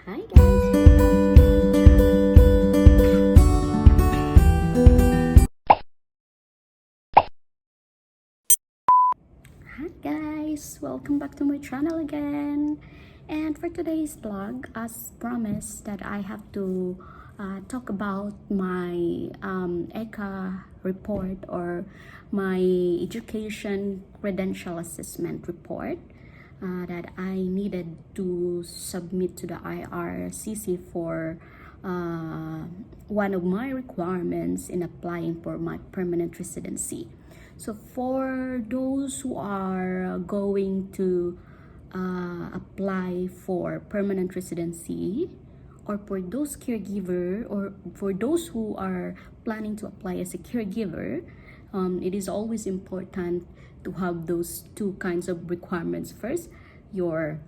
Hi guys, welcome back to my channel again. And for today's vlog, as promised, that I have to talk about my ECA report, or my education credential assessment report that I needed to submit to the IRCC for one of my requirements in applying for my permanent residency. So for those who are going to apply for permanent residency, or for those caregiver, or for those who are planning to apply as a caregiver, it is always important to have those two kinds of requirements. First, your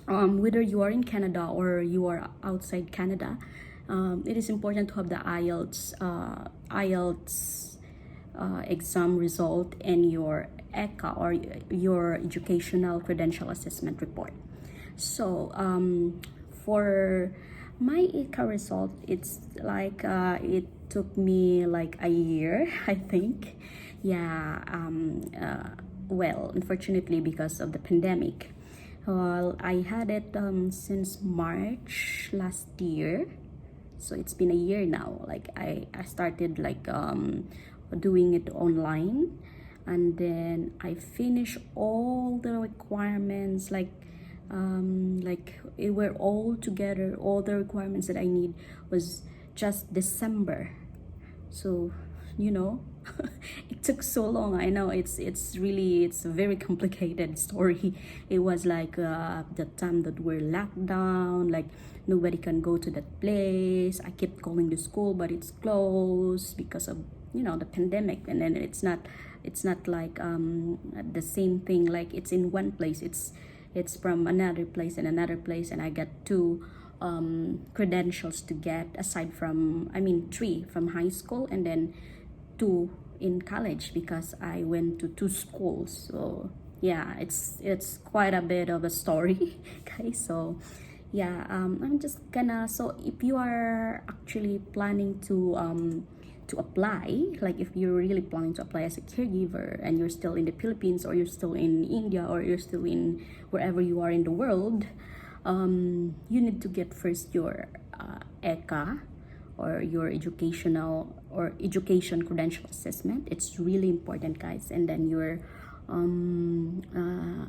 whether you are in Canada or you are outside Canada, it is important to have the IELTS exam result and your ECA, or your educational credential assessment report. So for my ECA result, it's like it took me like a year, I think. Yeah, well, unfortunately, because of the pandemic. Well, I had it since March last year, so it's been a year now. Like I started like doing it online, and then I finished all the requirements, like it were all together. All the requirements that I need was just December. So it took so long. I know it's a very complicated story. It was like the time that we're locked down, like nobody can go to that place. I kept calling the school, but it's closed because of the pandemic. And then it's not like the same thing, like it's in one place. It's from another place and another place, and I got two credentials to get, aside from, I mean, three from high school and then two in college, because I went to two schools. So yeah, it's quite a bit of a story guys. So yeah, I'm just gonna, so if you are actually planning to apply, like if you're really planning to apply as a caregiver and you're still in the Philippines, or you're still in India, or you're still in wherever you are in the world, you need to get first your ECA, or your educational or education credential assessment. It's really important, guys. And then your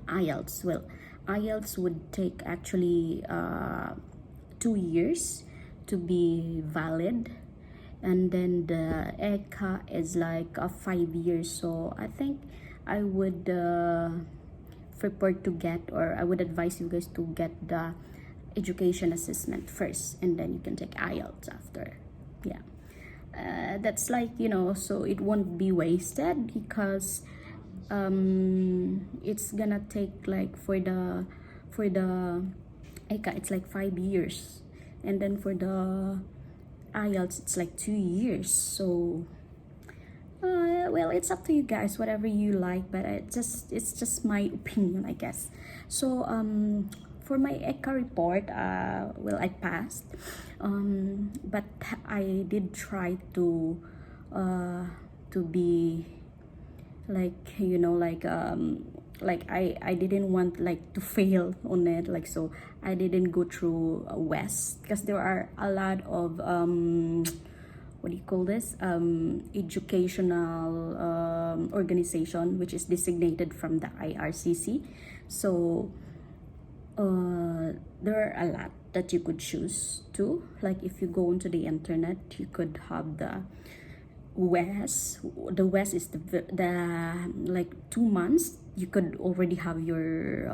IELTS. Well, IELTS would take actually 2 years to be valid, and then the ECA is like 5 years. So I think I would prepare to get, or I would advise you guys to get the education assessment first, and then you can take IELTS after. Yeah, that's like, so it won't be wasted, because it's gonna take like for the ECA, it's like 5 years, and then for the IELTS it's like 2 years. So well, it's up to you guys, whatever you like, but it's just my opinion, I guess. So for my ECA report, well, I passed, but I did try to be like, like I didn't want like to fail on it, like, so I didn't go through West, because there are a lot of what do you call this, educational organization which is designated from the IRCC. So there are a lot that you could choose to. Like if you go onto the internet, you could have the West. The West is the like 2 months you could already have your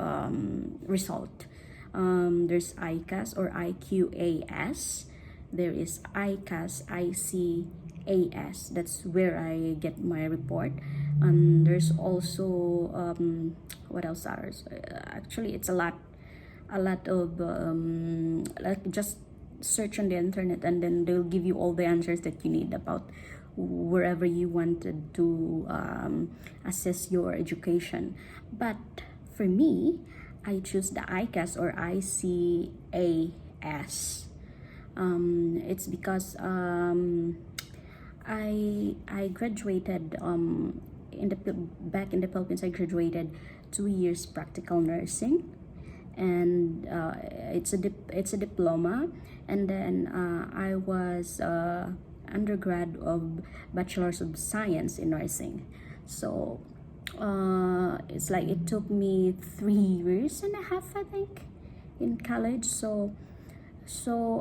result. There's ICAS or IQAS. There is ICAS, ICAS. That's where I get my report. There's also what else are actually, it's a lot of like, just search on the internet, and then they'll give you all the answers that you need about wherever you wanted to assess your education. But for me, I choose the ICAS or ICAS S. It's because I graduated back in the Philippines. I graduated 2 years practical nursing, and it's a diploma, and then I was undergrad of Bachelor's of Science in Nursing. So it's like it took me 3 years and a half, I think, in college. So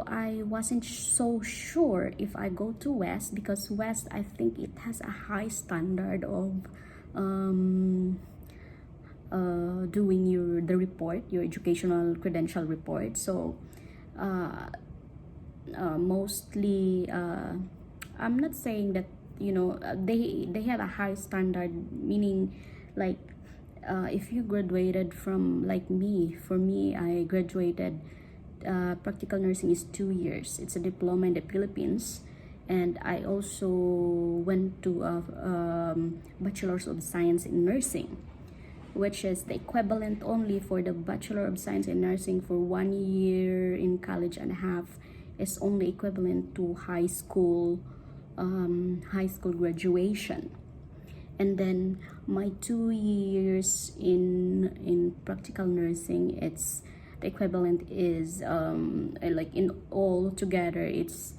I wasn't so sure if I go to West, because West, I think it has a high standard of doing the report, your educational credential report. So mostly I'm not saying that, you know, they have a high standard, meaning like if you graduated from, like me, for me, I graduated practical nursing is 2 years. It's a diploma in the Philippines, and I also went to a Bachelor's of Science in Nursing, which is the equivalent only for the Bachelor of Science in Nursing for 1 year in college and a half is only equivalent to high school graduation. And then my 2 years in practical nursing, it's the equivalent is like in all together, it's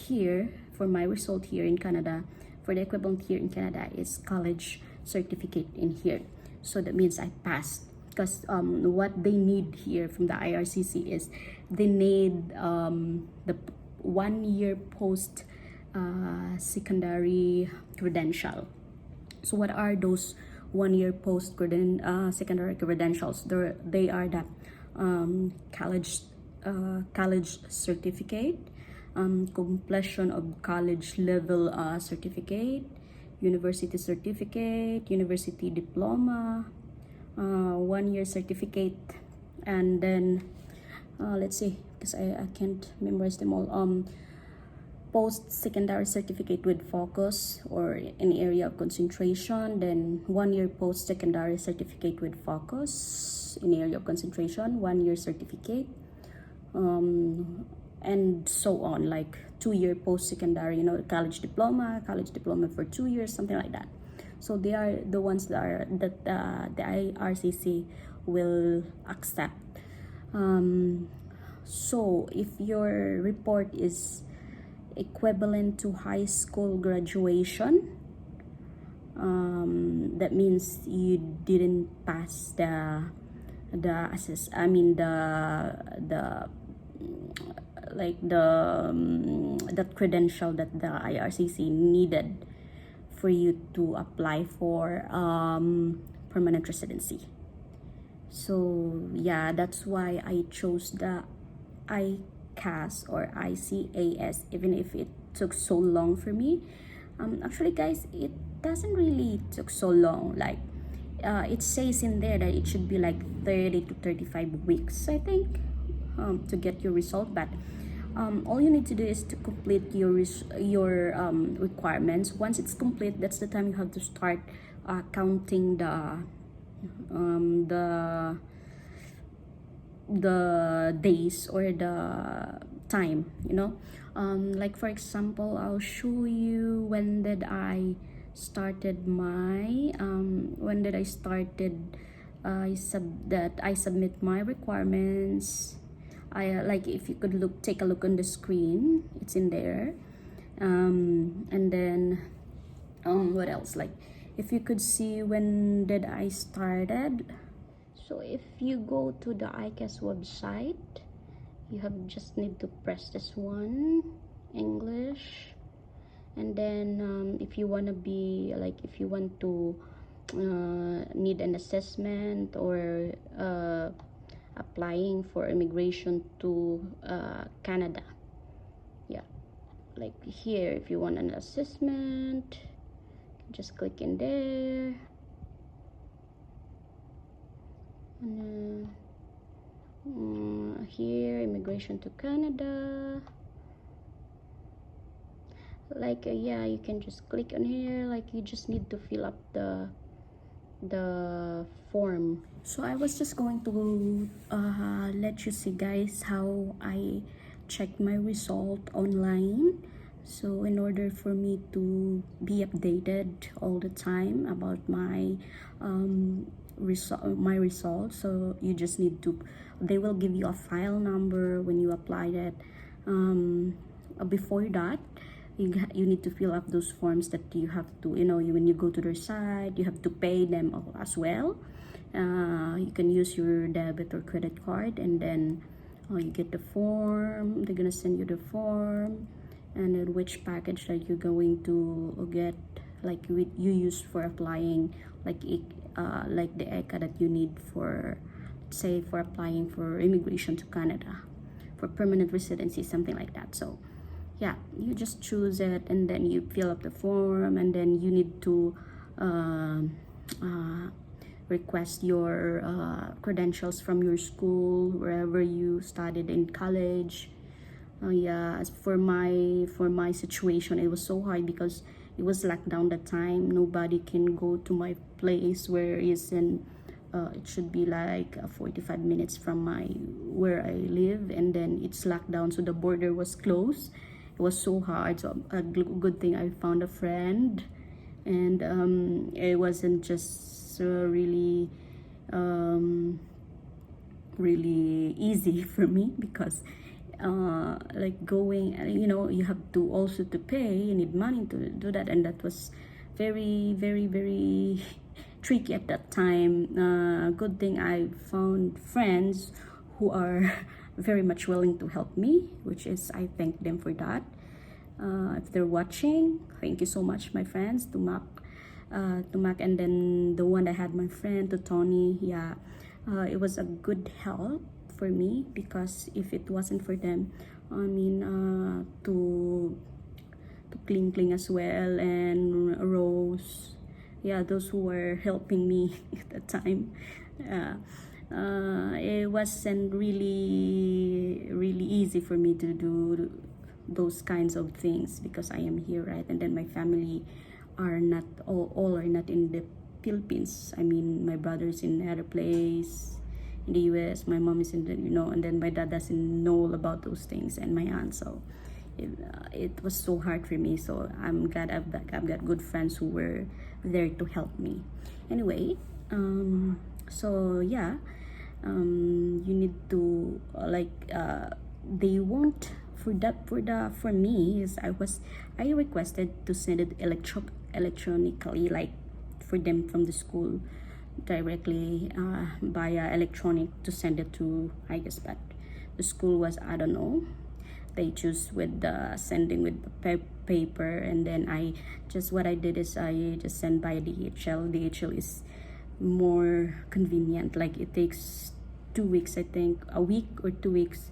here for my result here in Canada, for the equivalent here in Canada is college certificate in here. So that means I passed, because what they need here from the IRCC is they need the 1 year post secondary credential. So what are those 1 year post secondary credentials? They are the college certificate, completion of college level certificate, university certificate, university diploma, 1 year certificate, and then let's see, because I can't memorize them all. Post-secondary certificate with focus or an area of concentration, then 1 year post-secondary certificate with focus in area of concentration, 1 year certificate, and so on, like 2 year post-secondary, you know, college diploma for 2 years, something like that. So they are the ones that the IRCC will accept. So if your report is equivalent to high school graduation, that means you didn't pass the that credential that the IRCC needed for you to apply for permanent residency. So yeah, that's why I chose the ICAS or ICAS, even if it took so long for me. Actually guys, it doesn't really took so long. Like it says in there that it should be like 30 to 35 weeks, I think, to get your result. But all you need to do is to complete your requirements. Once it's complete, that's the time you have to start counting the days or the time, you know. Like for example, I'll show you when did I started my I submit my requirements. I like, if you could take a look on the screen, it's in there. And then what else, like if you could see when did I started. So if you go to the ICAS website, you just need to press this one, English, and then if you want to need an assessment or applying for immigration to Canada, yeah, like here, if you want an assessment, just click in there. And here, immigration to Canada, like yeah, you can just click on here. Like you just need to fill up the the form. So I was just going to let you see, guys, how I check my result online. So in order for me to be updated all the time about my results, so you just need to, they will give you a file number when you apply that. Before that, you need to fill up those forms that you have to, when you go to their site, you have to pay them as well. You can use your debit or credit card, and then you get the form. They're gonna send you the form, and then which package that you're going to get, like you use for applying, like the ECA that you need for, say, for applying for immigration to Canada, for permanent residency, something like that. So yeah, you just choose it, and then you fill up the form, and then you need to request your credentials from your school, wherever you studied in college. Yeah, as for my situation, it was so hard because it was locked down that time. Nobody can go to my place where is in it should be like 45 minutes from where I live, and then it's locked down, so the border was closed. It was so hard. So a good thing I found a friend, and it wasn't just really really easy for me, because like going, you have to also to pay, you need money to do that, and that was very very very tricky at that time. Good thing I found friends who are very much willing to help me, which is, I thank them for that. If they're watching, thank you so much, my friends, to Mac, and then the one I had, my friend, to Tony. Yeah, it was a good help for me, because if it wasn't for them, I mean, to Kling as well, and Rose, yeah, those who were helping me at the time, it wasn't really really easy for me to do those kinds of things, because I am here, right? And then my family are not all are not in the Philippines. I mean, my brother's in another place in the US, my mom is in the, and then my dad doesn't know about those things, and my aunt. So it was so hard for me. So I'm glad I've got good friends who were there to help me. Anyway, so yeah, you need to they won't, for me, is I requested to send it electronically, like for them from the school directly, via electronic, to send it to, I guess, but the school was, I don't know, they choose with the sending with the paper, and then what I did is I just sent by DHL. DHL is more convenient, like it takes 2 weeks, I think, a week or 2 weeks,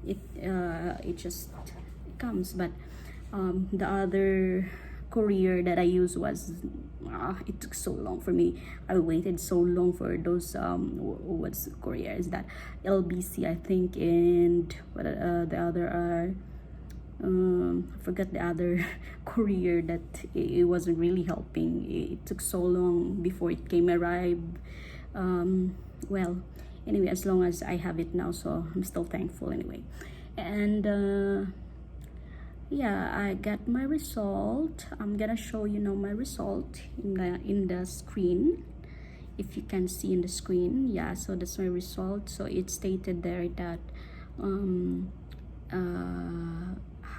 it just comes. But the other courier that I used was, it took so long for me. I waited so long for those what's courier is that, LBC, I think, and what the other are, I forgot the other courier, that it wasn't really helping. It took so long before it came arrive. Well, anyway, as long as I have it now, so I'm still thankful anyway. And yeah, I got my result. I'm gonna show my result in the screen, if you can see in the screen. Yeah, so that's my result. So it stated there that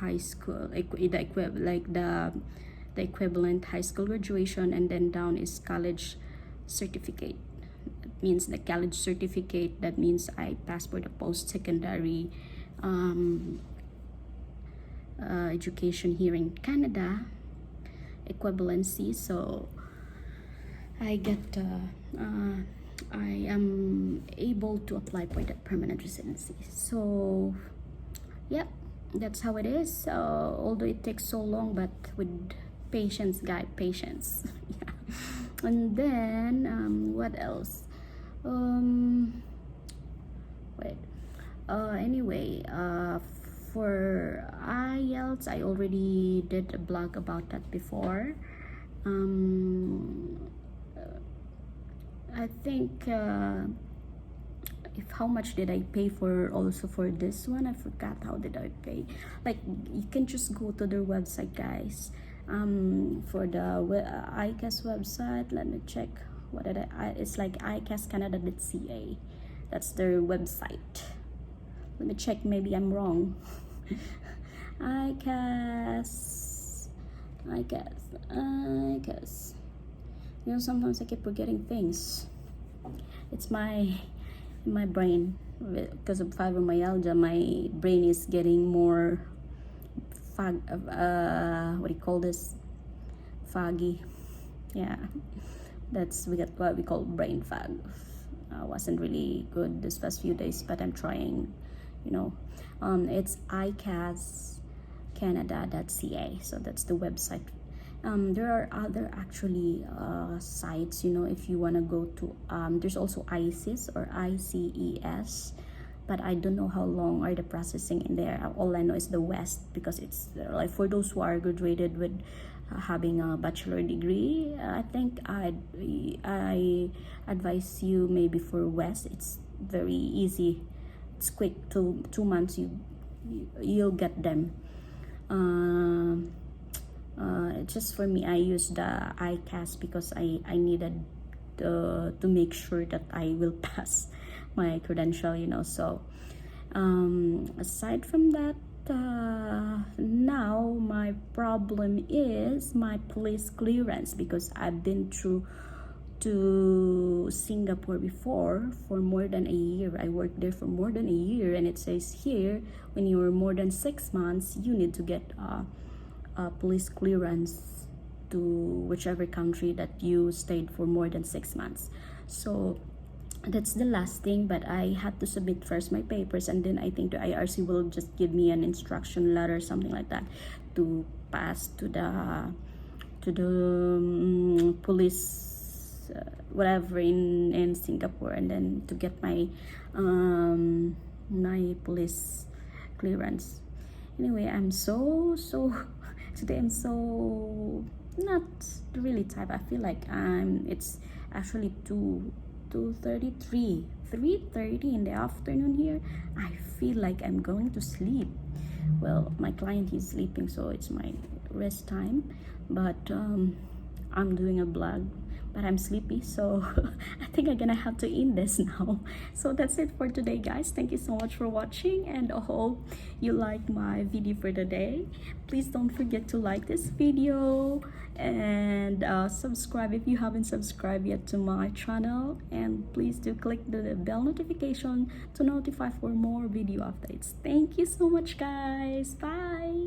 high school, the equivalent high school graduation, and then down is college certificate. That means the college certificate, that means I passed for the post-secondary education here in Canada, equivalency. So I am able to apply for that permanent residency. So yep, that's how it is. Although it takes so long, but with patience, guys, patience. Yeah. And then what else? Wait. Anyway, for IELTS, I already did a blog about that before. I think if how much did I pay for also for this one? I forgot how did I pay. Like, you can just go to their website, guys. For the ICAS website, let me check. What did it's like icascanada.ca. That's their website. Let me check, maybe I'm wrong. ICAS. You know, sometimes I keep forgetting things. It's my brain, because of fibromyalgia. My brain is getting more what do you call this, foggy. Yeah, that's what we call brain fog. Wasn't really good this past few days, but I'm trying, you know. It's icascanada.ca, so that's the website. There are other actually sites, you know, if you want to go to. There's also ICES or ICES, but I don't know how long are the processing in there. All I know is the West, because it's like for those who are graduated with having a bachelor degree. I think I advise you maybe for West. It's very easy. It's quick. 2 months you'll get them. Just for me, I use the ICAS because I needed to make sure that I will pass my credential, you know. So aside from that, now my problem is my police clearance, because I've been through to Singapore before for more than a year. I worked there for more than a year, and it says here when you're more than 6 months you need to get police clearance to whichever country that you stayed for more than 6 months. So that's the last thing, but I had to submit first my papers, and then I think the IRC will just give me an instruction letter, something like that, to pass to the police whatever in Singapore, and then to get my my police clearance. Anyway, I'm so today I'm so not really tired. I feel like it's actually 3:30 in the afternoon here. I feel like I'm going to sleep. Well, my client is sleeping, so it's my rest time, but I'm doing a blog, but I'm sleepy, so I think I'm gonna have to end this now. So that's it for today, guys. Thank you so much for watching, and I hope you like my video for today. Please don't forget to like this video and subscribe if you haven't subscribed yet to my channel, and please do click the bell notification to notify for more video updates. Thank you so much, guys. Bye.